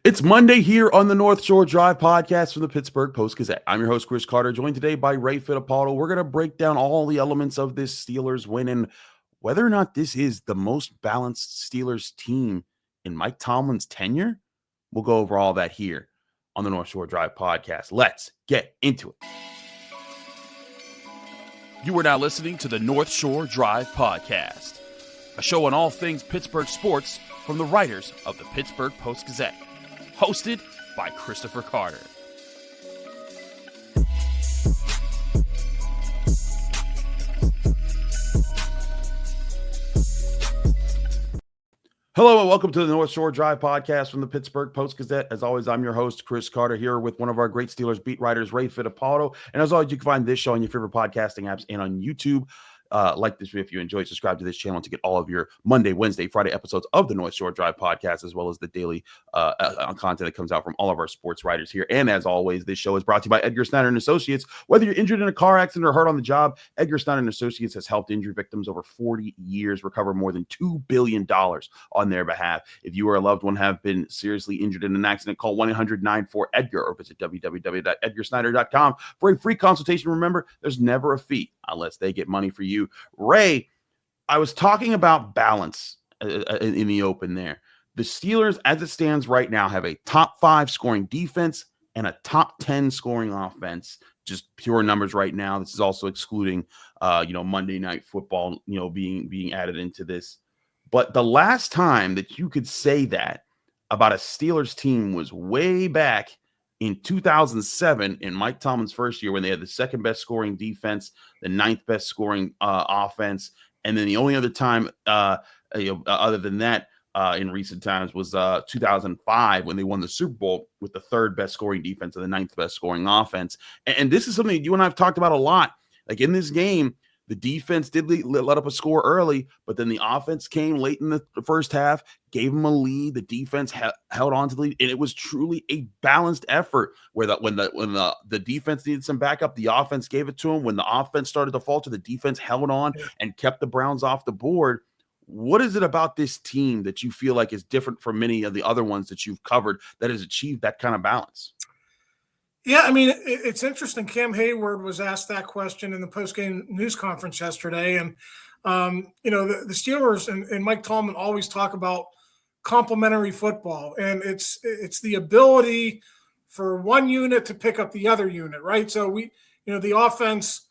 It's Monday here on the North Shore Drive podcast from the Pittsburgh Post-Gazette. I'm your host, Chris Carter, joined today by Ray Fittipaldo. We're going to break down all the elements of this Steelers win and whether or not this is the most balanced Steelers team in Mike Tomlin's tenure. We'll go over all that here on the North Shore Drive podcast. Let's get into it. You are now listening to the North Shore Drive podcast, a show on all things Pittsburgh sports from the writers of the Pittsburgh Post-Gazette. Hosted by Christopher Carter. Hello and welcome to the North Shore Drive podcast from the Pittsburgh Post-Gazette. As always, I'm your host, Chris Carter, here with one of our great Steelers beat writers, Ray Fittipaldo. And as always, you can find this show on your favorite podcasting apps and on YouTube. Like this video if you enjoy, subscribe to this channel to get all of your Monday, Wednesday, Friday episodes of the North Shore Drive podcast, as well as the daily content that comes out from all of our sports writers here. And as always, this show is brought to you by Edgar Snyder Associates. Whether you're injured in a car accident or hurt on the job, Edgar Snyder Associates has helped injury victims over 40 years recover more than $2 billion on their behalf. If you or a loved one have been seriously injured in an accident, call 1-800-94-EDGAR or visit www.edgarsnyder.com for a free consultation. Remember, there's never a fee unless they get money for you. Ray, I was talking about balance in the open there. The Steelers, as it stands right now, have a top 5 scoring defense and a top 10 scoring offense. Just pure numbers right now. This is also excluding, Monday Night Football, being added into this. But the last time that you could say that about a Steelers team was way back in 2007, in Mike Tomlin's first year, when they had the second best scoring defense, the 9th best scoring offense, and then the only other time, other than that, in recent times was 2005 when they won the Super Bowl with the 3rd best scoring defense and the 9th best scoring offense. And this is something you and I have talked about a lot. Like in this game, the defense did let up a score early, but then the offense came late in the first half, gave them a lead. The defense held on to the lead, and it was truly a balanced effort. Where when the defense needed some backup, the offense gave it to them. When the offense started to falter, the defense held on and kept the Browns off the board. What is it about this team that you feel like is different from many of the other ones that you've covered that has achieved that kind of balance? Yeah, I mean, it's interesting. Cam Heyward was asked that question in the post-game news conference yesterday. And, the Steelers and Mike Tomlin always talk about complementary football. And it's the ability for one unit to pick up the other unit, right? So the offense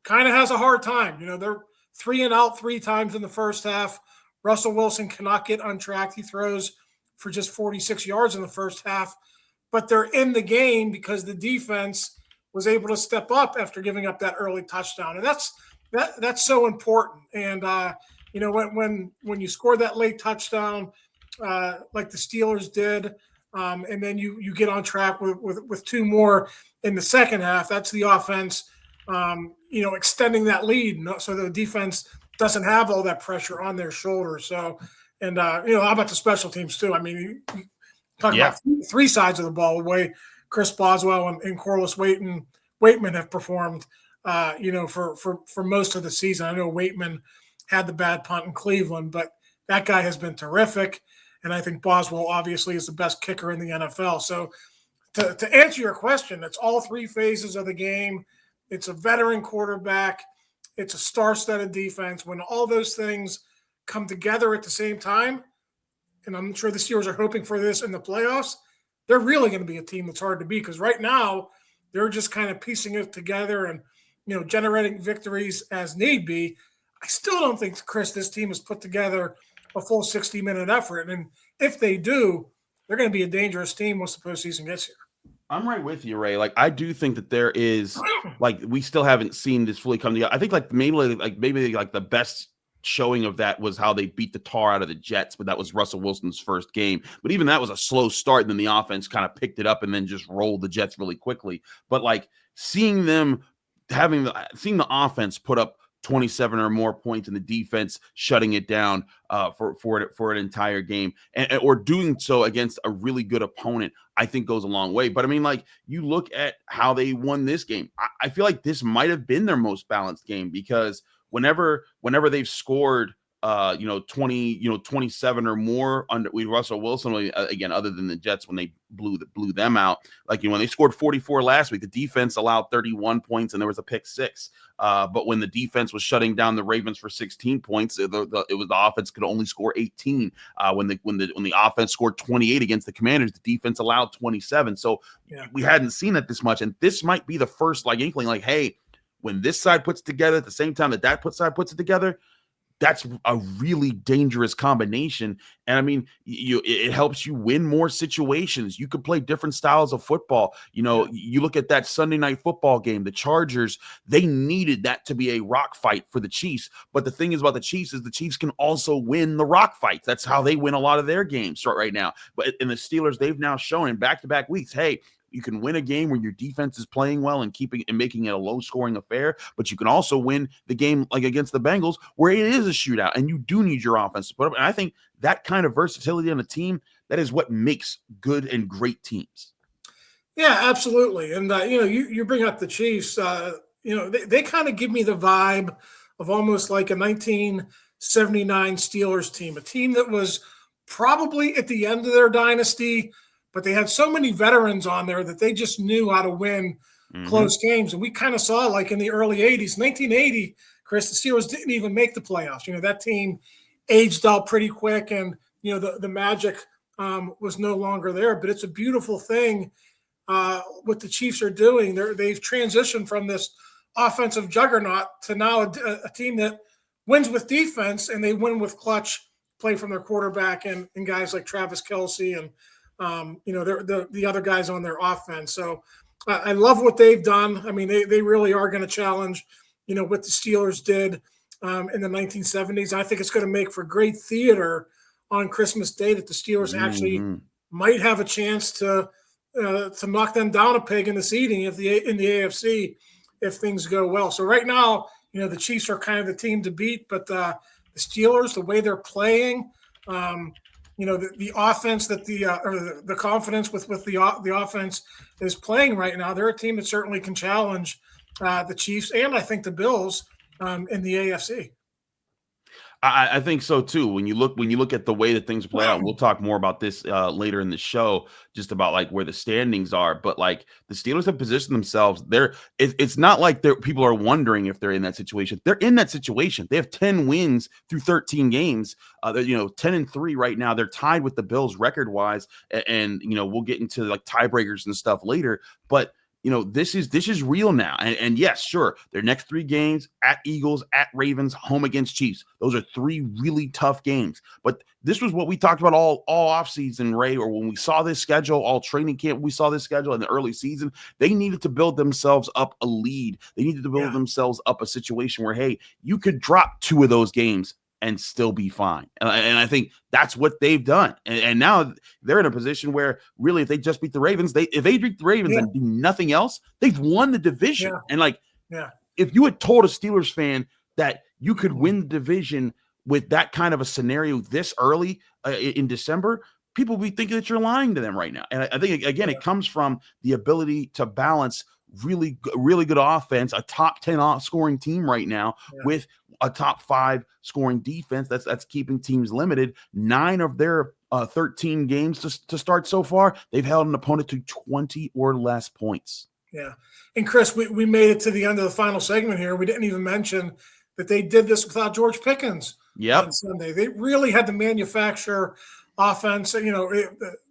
kind of has a hard time. They're 3 and out 3 times in the first half. Russell Wilson cannot get on track. He throws for just 46 yards in the first half. But they're in the game because the defense was able to step up after giving up that early touchdown, and that's so important. And when you score that late touchdown, like the Steelers did, and then you get on track with 2 more in the second half, that's the offense, extending that lead, so the defense doesn't have all that pressure on their shoulders. So, and how about the special teams too? I mean, Talking about 3 sides of the ball, the way Chris Boswell and Corliss Waitman have performed, for most of the season. I know Waitman had the bad punt in Cleveland, but that guy has been terrific. And I think Boswell obviously is the best kicker in the NFL. So to answer your question, it's all 3 phases of the game. It's a veteran quarterback. It's a star-studded defense. When all those things come together at the same time, and I'm sure the Steelers are hoping for this in the playoffs, they're really going to be a team that's hard to beat, because right now they're just kind of piecing it together and, generating victories as need be. I still don't think, Chris, this team has put together a full 60-minute effort. And if they do, they're going to be a dangerous team once the postseason gets here. I'm right with you, Ray. Like, I do think that there is, we still haven't seen this fully come together. I think maybe the best showing of that was how they beat the tar out of the Jets, but that was Russell Wilson's first game. But even that was a slow start, and then the offense kind of picked it up and then just rolled the Jets really quickly. But seeing the offense put up 27 or more points in the defense, shutting it down for an entire game, or doing so against a really good opponent, I think goes a long way. But I mean, you look at how they won this game. I feel like this might have been their most balanced game, because whenever they've scored 20, 27 or more under with Russell Wilson, again, other than the Jets when they blew them out. Like, when they scored 44 last week, the defense allowed 31 points and there was a pick six. But when the defense was shutting down the Ravens for 16 points, it was the offense could only score 18. When the offense scored 28 against the Commanders, the defense allowed 27. So we hadn't seen that this much, and this might be the first inkling, hey, when this side puts it together at the same time that side puts it together, that's a really dangerous combination. And I mean, it helps you win more situations. You could play different styles of football. You look at that Sunday night football game, the Chargers, they needed that to be a rock fight for the Chiefs. But the thing is about the Chiefs is the Chiefs can also win the rock fights. That's how they win a lot of their games right now. But in the Steelers, they've now shown in back-to-back weeks, hey, you can win a game where your defense is playing well and making it a low-scoring affair, but you can also win the game like against the Bengals where it is a shootout and you do need your offense to put up. And I think that kind of versatility on a team, that is what makes good and great teams. Yeah, absolutely. And, you bring up the Chiefs, they kind of give me the vibe of almost like a 1979 Steelers team, a team that was probably at the end of their dynasty, but they had so many veterans on there that they just knew how to win close games. And we kind of saw, like in the early 80s, 1980, Chris, the Steelers didn't even make the playoffs. That team aged out pretty quick, and, the magic was no longer there. But it's a beautiful thing what the Chiefs are doing. They've transitioned from this offensive juggernaut to now a team that wins with defense, and they win with clutch play from their quarterback and guys like Travis Kelce and the other guys on their offense. So I love what they've done. I mean, they really are going to challenge, what the Steelers did in the 1970s. I think it's going to make for great theater on Christmas Day that the Steelers actually might have a chance to knock them down a peg in the seeding in the AFC if things go well. So right now, the Chiefs are kind of the team to beat, but the Steelers, the way they're playing, the offense that the confidence with the offense is playing right now, they're a team that certainly can challenge the Chiefs and I think the Bills in the AFC. I think so too. When you look at the way that things play out, we'll talk more about this later in the show, just about where the standings are. But the Steelers have positioned themselves there. It's not like people are wondering if they're in that situation. They're in that situation. They have 10 wins through 13 games. They're 10-3 right now. They're tied with the Bills record wise, and we'll get into tiebreakers and stuff later. But this is real now. And yes, sure, their next 3 games at Eagles, at Ravens, home against Chiefs. Those are 3 really tough games. But this was what we talked about all offseason, Ray, or when we saw this schedule, all training camp, we saw this schedule in the early season. They needed to build themselves up a lead. They needed to build themselves up a situation where, hey, you could drop 2 of those games and still be fine. And I think that's what they've done. And now they're in a position where really, if they just beat the Ravens, if they beat the Ravens and do nothing else, they've won the division. And if you had told a Steelers fan that you could win the division with that kind of a scenario this early in December, people would be thinking that you're lying to them right now. And I think, again, it comes from the ability to balance really good offense, a top 10 scoring team right now with a top 5 scoring defense that's keeping teams limited. 9 of their 13 games to start so far, they've held an opponent to 20 or less points. Yeah. And Chris, we made it to the end of the final segment here. We didn't even mention that they did this without George Pickens on Sunday. They really had to manufacture offense,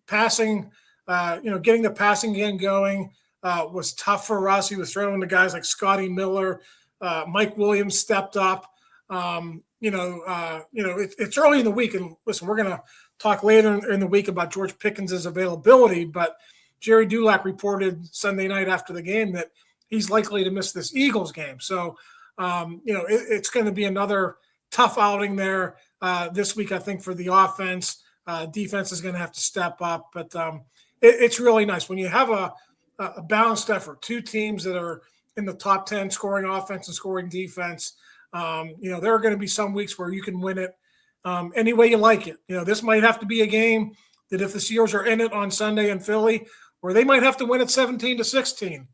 passing, getting the passing game going was tough for Russ. He was throwing to guys like Scotty Miller, Mike Williams stepped up. It's early in the week, and listen, we're going to talk later in the week about George Pickens' availability, but Jerry Dulac reported Sunday night after the game that he's likely to miss this Eagles game. So, it's going to be another tough outing there this week, I think, for the offense. Defense is going to have to step up, but it's really nice when you have a balanced effort, 2 teams that are in the top 10 scoring offense and scoring defense. There are going to be some weeks where you can win it any way you like it. This might have to be a game that if the Steelers are in it on Sunday in Philly, or they might have to win it 17-16,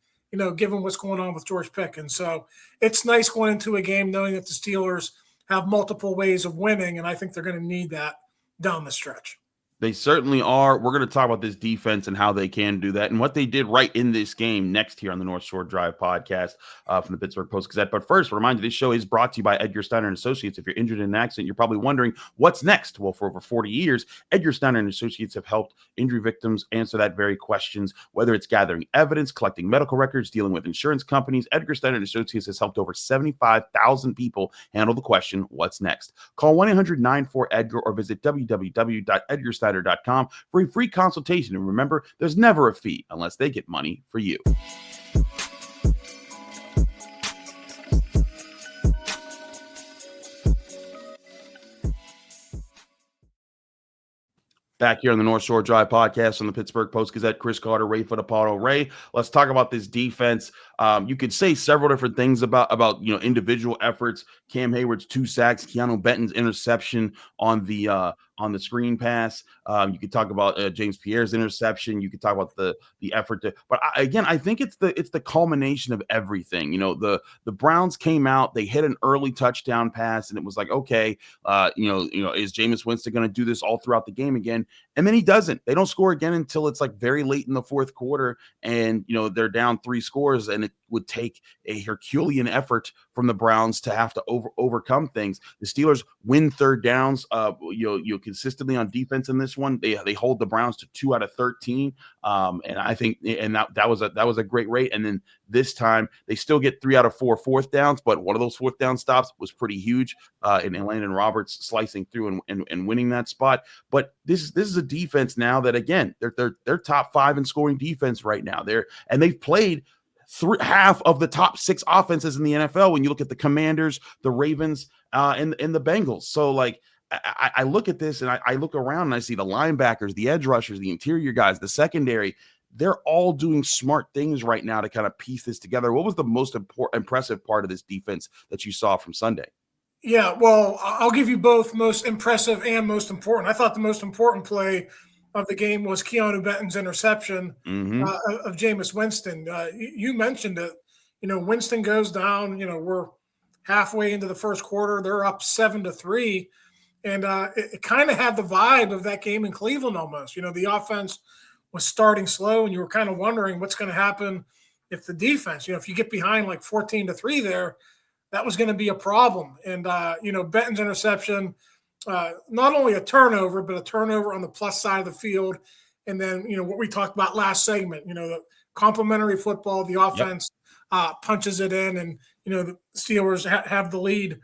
given what's going on with George Pickens. So it's nice going into a game knowing that the Steelers have multiple ways of winning, and I think they're going to need that down the stretch. They certainly are. We're going to talk about this defense and how they can do that and what they did right in this game next here on the North Shore Drive podcast from the Pittsburgh Post-Gazette. But first, remind you, this show is brought to you by Edgar Snyder Associates. If you're injured in an accident, you're probably wondering what's next. Well, for over 40 years, Edgar Snyder Associates have helped injury victims answer that very questions, whether it's gathering evidence, collecting medical records, dealing with insurance companies. Edgar Snyder Associates has helped over 75,000 people handle the question, what's next? Call 1-800-94-EDGAR or visit www.edgarsnyder.com for a free consultation. And remember, there's never a fee unless they get money for you. Back here on the North Shore Drive podcast on the Pittsburgh Post-Gazette, Chris Carter, Ray Fittipaldo. Ray, let's talk about this defense. You could say several different things about individual efforts. Cam Heyward's 2 sacks, Keanu Benton's interception on the screen pass. You could talk about James Pierre's interception. You could talk about the effort but I think it's the culmination of everything. The Browns came out, they hit an early touchdown pass, and it was like, okay, is Jameis Winston going to do this all throughout the game again? And then he doesn't. They don't score again until it's like very late in the fourth quarter, and they're down 3 scores, and it would take a Herculean effort from the Browns to have to overcome things. The Steelers win third downs, consistently on defense in this one. They hold the Browns to 2 out of 13, and I think that was a great rate. And then this time they still get 3 out of 4 fourth downs, but one of those fourth down stops was pretty huge, and Landon Roberts slicing through and winning that spot. But this is a defense now that, again, they're top 5 in scoring defense right now. They've played half of the top 6 offenses in the NFL when you look at the Commanders, the Ravens, and the Bengals. So like I look at this and I look around and I see the linebackers, the edge rushers, the interior guys, the secondary. They're all doing smart things right now to kind of piece this together. What was the most impressive part of this defense that you saw from Sunday? Yeah, well, I'll give you both most impressive and most important. I thought the most important play of the game was Keanu Benton's interception of Jameis Winston. You mentioned it. Winston goes down. We're halfway into the first quarter. They're up 7-3. And it kind of had the vibe of that game in Cleveland almost. The offense was starting slow, and you were kind of wondering what's going to happen if the defense, if you get behind like 14-3 there, that was going to be a problem. And, Benton's interception, not only a turnover, but a turnover on the plus side of the field. And then, what we talked about last segment, the complementary football, the offense punches it in, and, the Steelers have the lead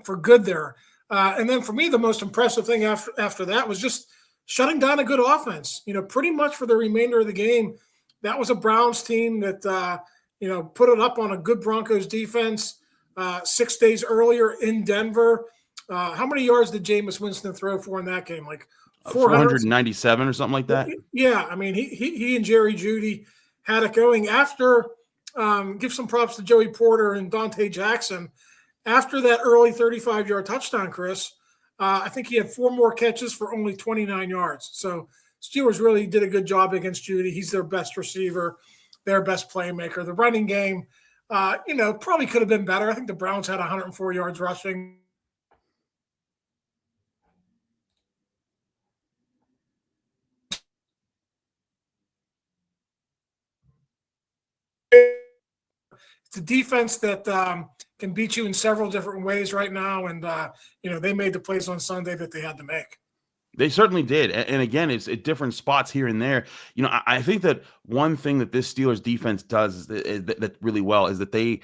for good there. And then for me, the most impressive thing after that was just shutting down a good offense. Pretty much for the remainder of the game, that was a Browns team that, put it up on a good Broncos defense 6 days earlier in Denver. How many yards did Jameis Winston throw for in that game? Like 497 or something like that? Yeah, I mean, he and Jerry Jeudy had it going. After, give some props to Joey Porter and Dante Jackson. After that early 35-yard touchdown, Chris, I think he had 4 more catches for only 29 yards. So Steelers really did a good job against Jeudy. He's their best receiver, their best playmaker. The running game, probably could have been better. I think the Browns had 104 yards rushing. It's a defense that can beat you in several different ways right now. And, they made the plays on Sunday that they had to make. They certainly did. And again, it's at different spots here and there. I think that one thing that this Steelers defense does that really well is that they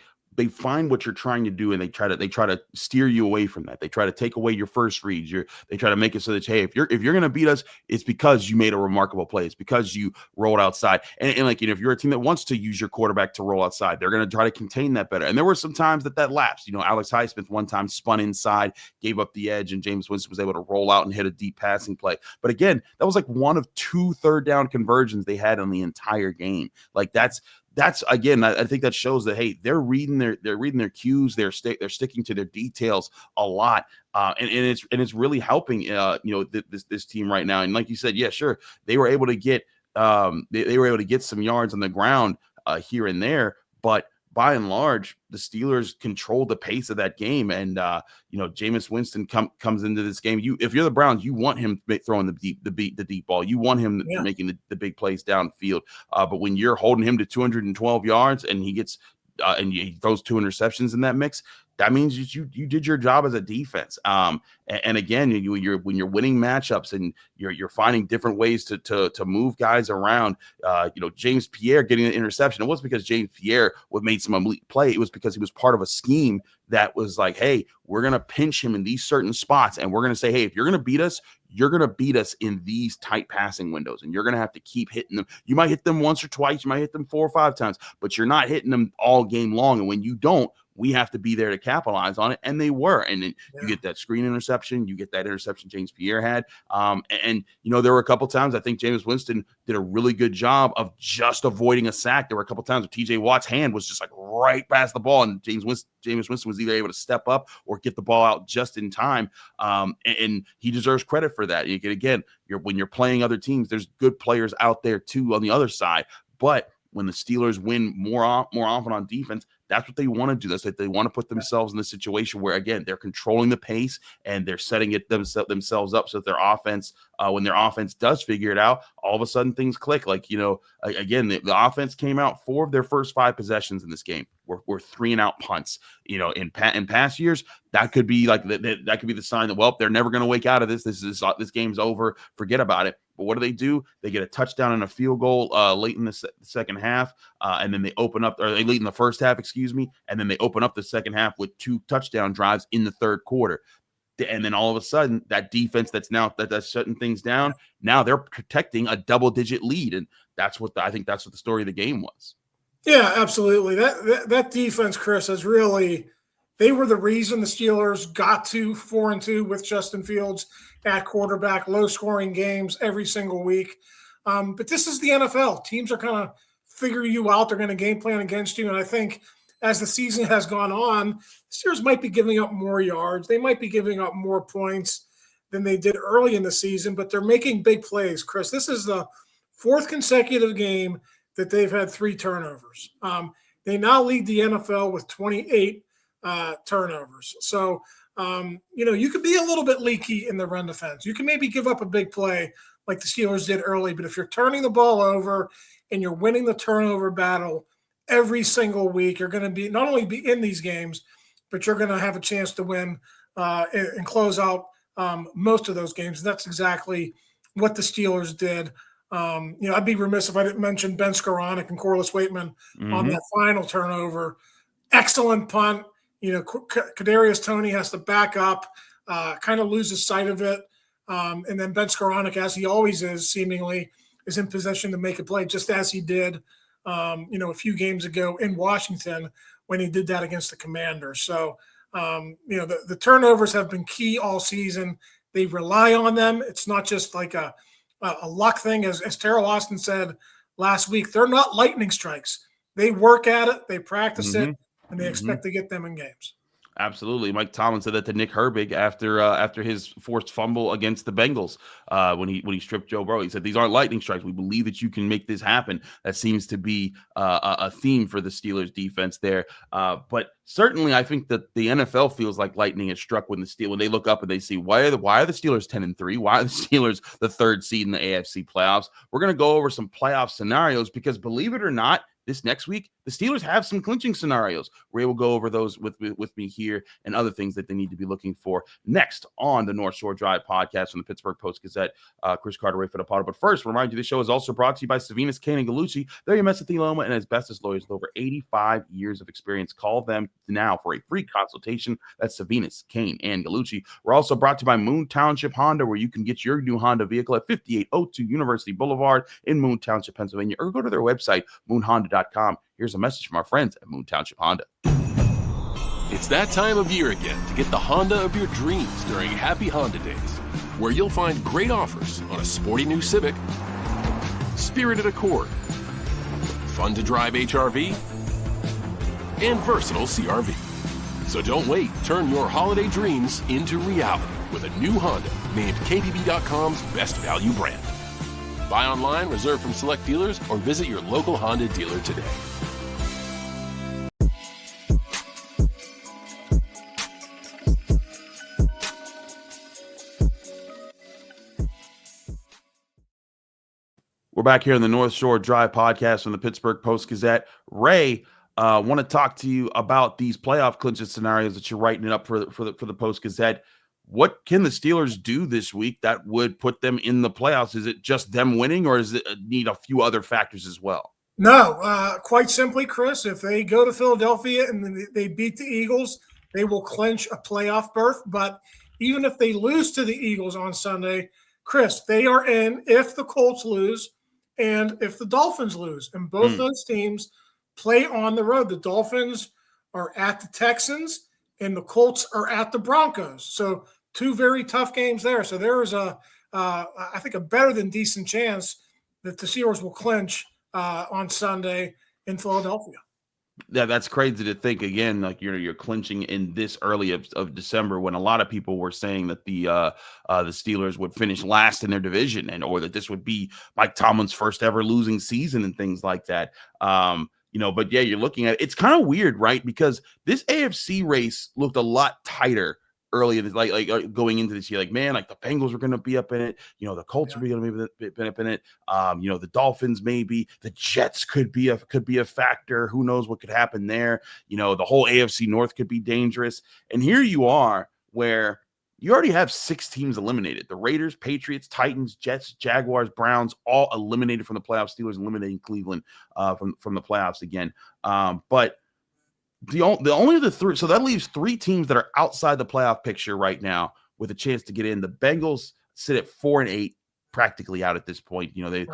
find what you're trying to do, and they try to steer you away from that. They try to take away your first reads. They try to make it so that, hey, if you're going to beat us, it's because you made a remarkable play. It's because you rolled outside. And if you're a team that wants to use your quarterback to roll outside, they're going to try to contain that better. And there were some times that lapsed. Alex Highsmith one time spun inside, gave up the edge, and James Winston was able to roll out and hit a deep passing play. But again, that was like one of 2 third down conversions they had on the entire game. Like that's again, I think that shows that, hey, they're reading their cues, they're sticking to their details a lot, and it's really helping this team right now. And like you said, yeah, sure, they were able to get some yards on the ground here and there, but by and large, the Steelers controlled the pace of that game. And, Jameis Winston comes into this game. If you're the Browns, you want him throwing the deep ball. You want him making the big plays downfield. But when you're holding him to 212 yards and he gets and he throws 2 interceptions in that mix, that means you did your job as a defense. And again, when you're winning matchups and you're finding different ways to move guys around, James Pierre getting an interception, it wasn't because James Pierre made some elite play. It was because he was part of a scheme that was like, hey, we're going to pinch him in these certain spots. And we're going to say, hey, if you're going to beat us, you're going to beat us in these tight passing windows. And you're going to have to keep hitting them. You might hit them once or twice. You might hit them 4 or 5 times, but you're not hitting them all game long. And when you don't, we have to be there to capitalize on it. And they were. And then you get that screen interception. You get that interception James Pierre had. There were a couple times I think Jameis Winston did a really good job of just avoiding a sack. There were a couple times where TJ Watt's hand was just like right past the ball. And Jameis Winston was either able to step up or get the ball out just in time. And he deserves credit for that. When you're playing other teams, there's good players out there too on the other side. But when the Steelers win more often on defense, that's what they want to do. That's that they want to put themselves in the situation where, again, they're controlling the pace and they're setting it themselves up so that their offense, when their offense does figure it out, all of a sudden things click. Again, the offense came out 4 of their first 5 possessions in this game were 3-and-out punts. In past years, that could be like that could be the sign that, well, they're never going to wake out of this. This game's over. Forget about it. But what do? They get a touchdown and a field goal late in the second half, and then they open up, or they late in the first half, and then they open up the second half with 2 touchdown drives in the third quarter. And then all of a sudden, that defense that's shutting things down, now they're protecting a double-digit lead, and I think that's what the story of the game was. Yeah, absolutely. That defense, Chris, is really – they were the reason the Steelers got to 4-2 with Justin Fields at quarterback, low-scoring games every single week. But this is the NFL. Teams are kind of figuring you out. They're going to game plan against you. And I think as the season has gone on, the Steelers might be giving up more yards. They might be giving up more points than they did early in the season, but they're making big plays, Chris. This is the 4th consecutive game that they've had 3 turnovers. They now lead the NFL with 28 turnovers. So, you could be a little bit leaky in the run defense. You can maybe give up a big play like the Steelers did early, but if you're turning the ball over and you're winning the turnover battle every single week, you're going to be not only be in these games, but you're going to have a chance to win and close out most of those games. And that's exactly what the Steelers did. I'd be remiss if I didn't mention Ben Skoranek and Corliss Waitman on that final turnover. Excellent punt. Kadarius Toney has to back up, kind of loses sight of it. And then Ben Skoranek, as he always is, seemingly is in position to make a play, just as he did, a few games ago in Washington when he did that against the Commanders. So, the turnovers have been key all season. They rely on them. It's not just like a luck thing. As Terrell Austin said last week, they're not lightning strikes. They work at it. They practice it. And they expect to get them in games. Absolutely. Mike Tomlin said that to Nick Herbig after his forced fumble against the Bengals when he stripped Joe Burrow. He said, these aren't lightning strikes. We believe that you can make this happen. That seems to be a theme for the Steelers defense there. But certainly I think that the NFL feels like lightning is struck when they look up and they see, why are the Steelers 10-3? Why are the Steelers the 3rd seed in the AFC playoffs? We're going to go over some playoff scenarios because, believe it or not, this next week, the Steelers have some clinching scenarios. Ray will go over those with me here and other things that they need to be looking for next on the North Shore Drive podcast from the Pittsburgh Post-Gazette. Chris Carter, Ray Fittipaldo. But first, remind you, this show is also brought to you by Savinas, Kane, and Gallucci. They're your mesothelioma and asbestos lawyers with over 85 years of experience. Call them now for a free consultation. That's Savinas, Kane, and Gallucci. We're also brought to you by Moon Township Honda, where you can get your new Honda vehicle at 5802 University Boulevard in Moon Township, Pennsylvania, or go to their website, moonhonda.com. Here's a message from our friends at Moon Township Honda. It's that time of year again to get the Honda of your dreams during Happy Honda Days, where you'll find great offers on a sporty new Civic, spirited Accord, fun to drive HRV, and versatile CRV. So don't wait. Turn your holiday dreams into reality with a new Honda named KBB.com's best value brand. Buy online, reserve from select dealers, or visit your local Honda dealer today. back here in the North Shore Drive podcast from the Pittsburgh Post-Gazette. Ray, want to talk to you about these playoff clinching scenarios that you're writing up for the Post-Gazette. What can the Steelers do this week that would put them in the playoffs? Is it just them winning, or does it need a few other factors as well? No, quite simply, Chris, if they go to Philadelphia and they beat the Eagles, they will clinch a playoff berth. But even if they lose to the Eagles on Sunday, Chris, they are in if the Colts lose and if the Dolphins lose. And both those teams play on the road. The Dolphins are at the Texans and the Colts are at the Broncos. So two very tough games there. So there is I think a better than decent chance that the Steelers will clinch on Sunday in Philadelphia. Yeah, that's crazy to think again. Like you're clinching in this early of December, when a lot of people were saying that the Steelers would finish last in their division, or that this would be Mike Tomlin's first ever losing season and things like that. But yeah, you're looking at it's kind of weird, right? Because this AFC race looked a lot tighter early, like going into this year. Like, man, like the Bengals were going to be up in it. The Colts are going to be up in it. The Dolphins, maybe the Jets could be a factor. Who knows what could happen there? The whole AFC North could be dangerous. And here you are, where you already have 6 teams eliminated: the Raiders, Patriots, Titans, Jets, Jaguars, Browns, all eliminated from the playoffs. Steelers eliminating Cleveland from the playoffs again. But the only of the 3, so that leaves 3 teams that are outside the playoff picture right now with a chance to get in. The Bengals sit at 4-8, practically out at this point. They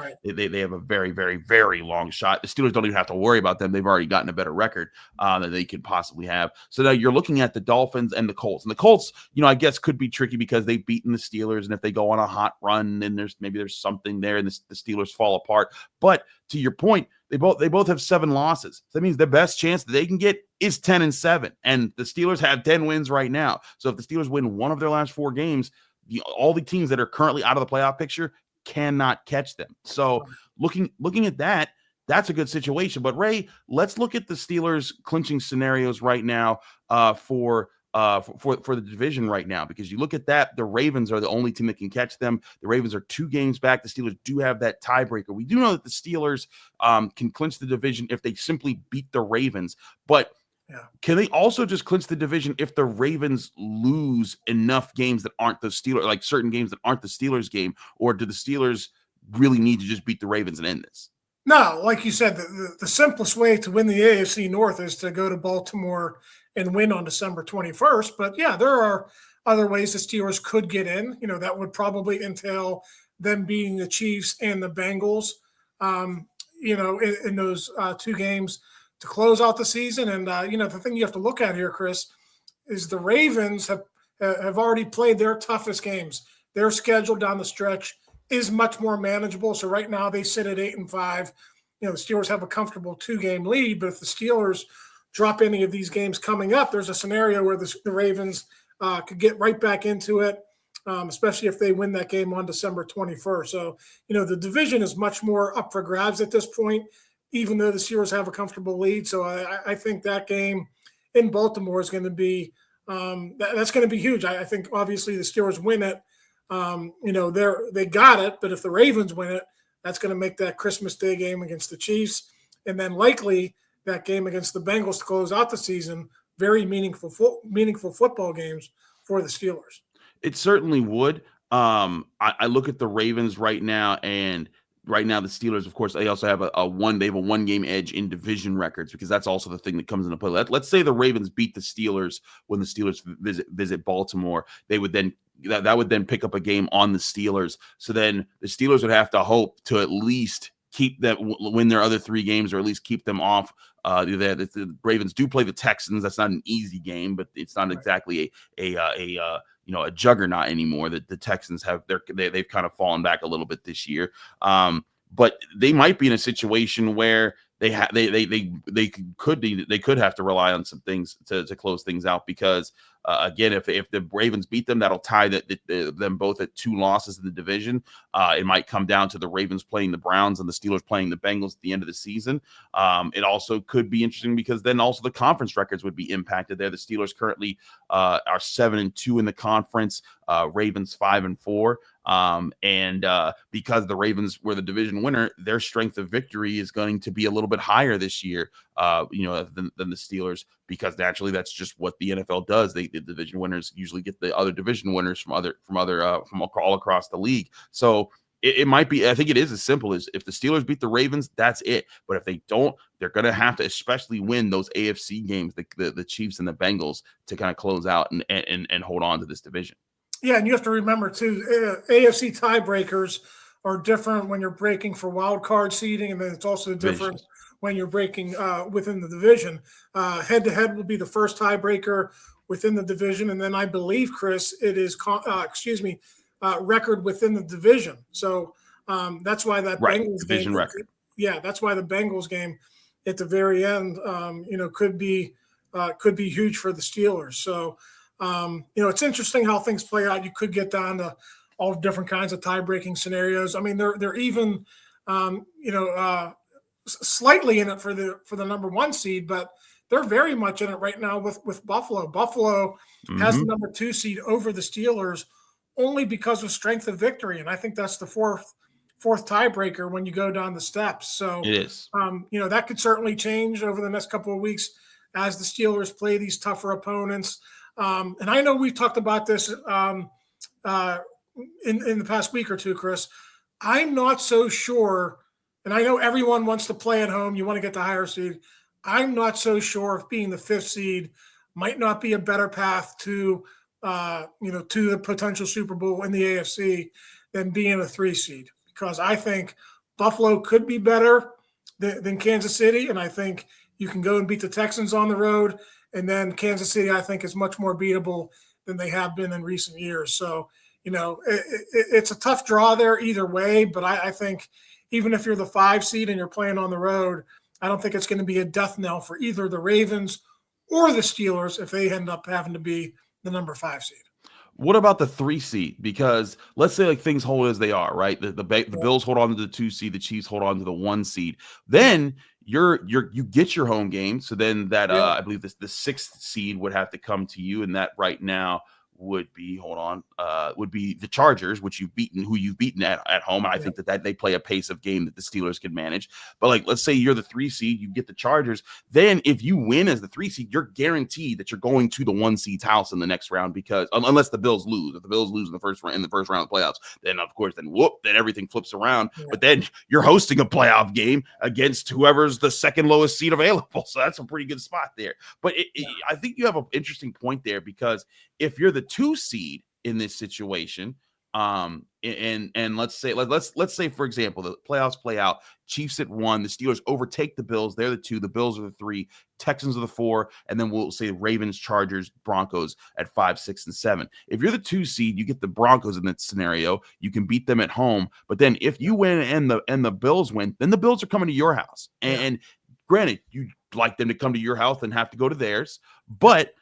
have a very, very, very long shot. The Steelers don't even have to worry about them. They've already gotten a better record than they could possibly have. So now you're looking at the Dolphins and the Colts. And the Colts, I guess could be tricky because they've beaten the Steelers. And if they go on a hot run, then there's something there and the Steelers fall apart. But to your point, they both have 7 losses. So that means the best chance that they can get is 10-7. And the Steelers have 10 wins right now. So if the Steelers win one of their last 4 games, all the teams that are currently out of the playoff picture cannot catch them. So looking at that, that's a good situation. But Ray, let's look at the Steelers clinching scenarios right now for the division right now, because you look at that, the Ravens are the only team that can catch them. The Ravens are 2 games back. The Steelers do have that tiebreaker. We do know that the Steelers can clinch the division if they simply beat the Ravens, but can they also just clinch the division if the Ravens lose enough games that aren't the Steelers, like certain games that aren't the Steelers game, or do the Steelers really need to just beat the Ravens and end this? No, like you said, the simplest way to win the AFC North is to go to Baltimore and win on December 21st. But yeah, there are other ways the Steelers could get in. That would probably entail them beating the Chiefs and the Bengals, in those 2 games to close out the season. And, the thing you have to look at here, Chris, is the Ravens have already played their toughest games. Their schedule down the stretch is much more manageable. So right now they sit at 8-5. The Steelers have a comfortable 2-game lead, but if the Steelers drop any of these games coming up, there's a scenario where the Ravens could get right back into it, especially if they win that game on December 21st. So, the division is much more up for grabs at this point, even though the Steelers have a comfortable lead. So I think that game in Baltimore is going to be that's going to be huge. I think obviously the Steelers win it. They got it, but if the Ravens win it, that's going to make that Christmas Day game against the Chiefs, and then likely that game against the Bengals to close out the season. Very meaningful football games for the Steelers. It certainly would. I look at the Ravens right now, and right now the Steelers, of course, they also have a 1-game edge in division records, because that's also the thing that comes into play. Let's say the Ravens beat the Steelers when the Steelers visit Baltimore. They would then that would then pick up a game on the Steelers. So then the Steelers would have to hope to at least keep them, win their other 3 games, or at least keep them off. The Ravens do play the Texans. That's not an easy game, but it's not exactly a juggernaut anymore. That the Texans they've kind of fallen back a little bit this year. But they might be in a situation where they could have to rely on some things to close things out, because again, if the Ravens beat them, that'll tie them both at 2 losses in the division. It might come down to the Ravens playing the Browns and the Steelers playing the Bengals at the end of the season. It also could be interesting because then also the conference records would be impacted there. The Steelers currently are 7-2 in the conference, Ravens 5-4. Because the Ravens were the division winner, their strength of victory is going to be a little bit higher this year, than the Steelers, because naturally that's just what the NFL does. The division winners usually get the other division winners from all across the league. So it might be, I think it is as simple as, if the Steelers beat the Ravens, that's it. But if they don't, they're going to have to especially win those AFC games, the Chiefs and the Bengals, to kind of close out and hold on to this division. Yeah, and you have to remember too, AFC tiebreakers are different when you're breaking for wild card seeding, and then it's also different when you're breaking within the division. Head-to-head will be the first tiebreaker within the division, and then I believe, Chris, it is record within the division. So that's why that Bengals division game, record. Yeah, that's why the Bengals game at the very end, could be huge for the Steelers. So. It's interesting how things play out. You could get down to all different kinds of tie-breaking scenarios. I mean, they're even, slightly in it for the number one seed, but they're very much in it right now with Buffalo. Buffalo has the number 2 seed over the Steelers only because of strength of victory, and I think that's the fourth tiebreaker when you go down the steps. So it is. That could certainly change over the next couple of weeks as the Steelers play these tougher opponents. And I know we've talked about this in the past week or two, Chris. I'm not so sure, and I know everyone wants to play at home. You want to get the higher seed. I'm not so sure if being the 5th seed might not be a better path to the potential Super Bowl in the AFC than being a 3 seed, because I think Buffalo could be better than Kansas City, and I think you can go and beat the Texans on the road. And then Kansas City, I think, is much more beatable than they have been in recent years. So, it's a tough draw there either way. But I think even if you're the 5 seed and you're playing on the road, I don't think it's going to be a death knell for either the Ravens or the Steelers if they end up having to be the number 5 seed. What about the 3 seed? Because let's say things hold as they are, right? The Bills hold on to the 2 seed, the Chiefs hold on to the 1 seed. Then you get your home game. So then that I believe the 6th seed would have to come to you, and that right now would be the Chargers, who you've beaten at home. And I think that they play a pace of game that the Steelers can manage. But let's say you're the 3 seed, you get the Chargers. Then if you win as the 3 seed, you're guaranteed that you're going to the 1 seed's house in the next round, because unless the Bills lose, if the Bills lose in the first round of the playoffs, then of course, then everything flips around. Yeah. But then you're hosting a playoff game against whoever's the second lowest seed available. So that's a pretty good spot there. But I think you have an interesting point there, because if you're the 2 seed in this situation, and let's say, for example, the playoffs play out, Chiefs at 1, the Steelers overtake the Bills, they're the 2, the Bills are the 3, Texans are the 4, and then we'll say Ravens, Chargers, Broncos at 5, 6, and 7. If you're the 2 seed, you get the Broncos in that scenario, you can beat them at home. But then if you win and the Bills win, then the Bills are coming to your house. And granted, you'd like them to come to your house and have to go to theirs, but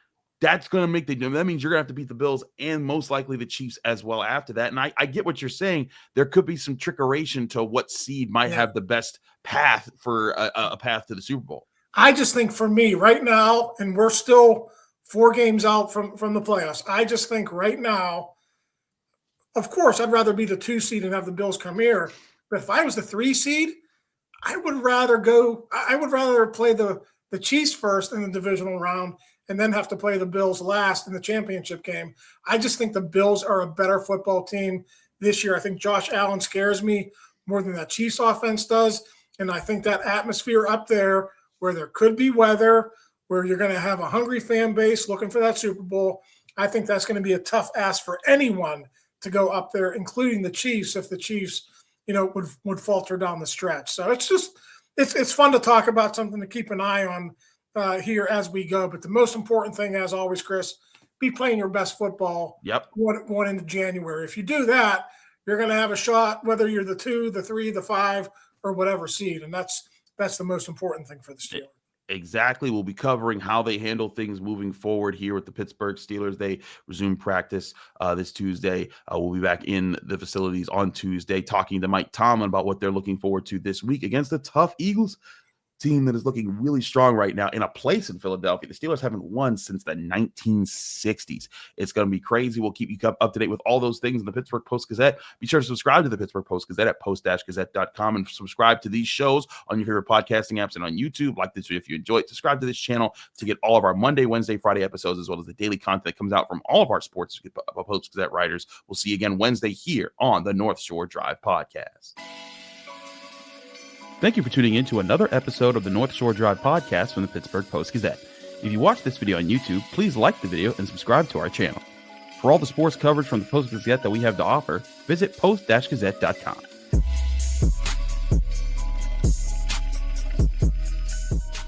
that's going to make that means you're going to have to beat the Bills and most likely the Chiefs as well after that. And I get what you're saying. There could be some trickeration to what seed might have the best path for a path to the Super Bowl. I just think for me right now, and we're still 4 games out from the playoffs, I just think right now, of course, I'd rather be the 2 seed and have the Bills come here. But if I was the 3 seed, I would rather play the Chiefs first in the divisional round and then have to play the Bills last in the championship game. I just think the Bills are a better football team this year. I think Josh Allen scares me more than that Chiefs offense does. And I think that atmosphere up there where there could be weather, where you're going to have a hungry fan base looking for that Super Bowl, I think that's going to be a tough ask for anyone to go up there, including the Chiefs, if the Chiefs, would falter down the stretch. So it's fun to talk about, something to keep an eye on here as we go. But the most important thing, as always, Chris, be playing your best football going into January. If you do that, you're going to have a shot, whether you're the 2, the 3, the 5, or whatever seed. And that's the most important thing for the Steelers. Exactly. We'll be covering how they handle things moving forward here with the Pittsburgh Steelers. They resume practice this Tuesday. We'll be back in the facilities on Tuesday talking to Mike Tomlin about what they're looking forward to this week against the tough Eagles team that is looking really strong right now in a place in Philadelphia. The Steelers haven't won since the 1960s. It's going to be crazy. We'll keep you up to date with all those things in the Pittsburgh Post-Gazette. Be sure to subscribe to the Pittsburgh Post-Gazette at post-gazette.com and subscribe to these shows on your favorite podcasting apps and on YouTube. Like this video if you enjoy it. Subscribe to this channel to get all of our Monday, Wednesday, Friday episodes, as well as the daily content that comes out from all of our sports Post-Gazette writers. We'll see you again Wednesday here on the North Shore Drive podcast. Thank you for tuning in to another episode of the North Shore Drive podcast from the Pittsburgh Post-Gazette. If you watch this video on YouTube, please like the video and subscribe to our channel. For all the sports coverage from the Post-Gazette that we have to offer, visit post-gazette.com.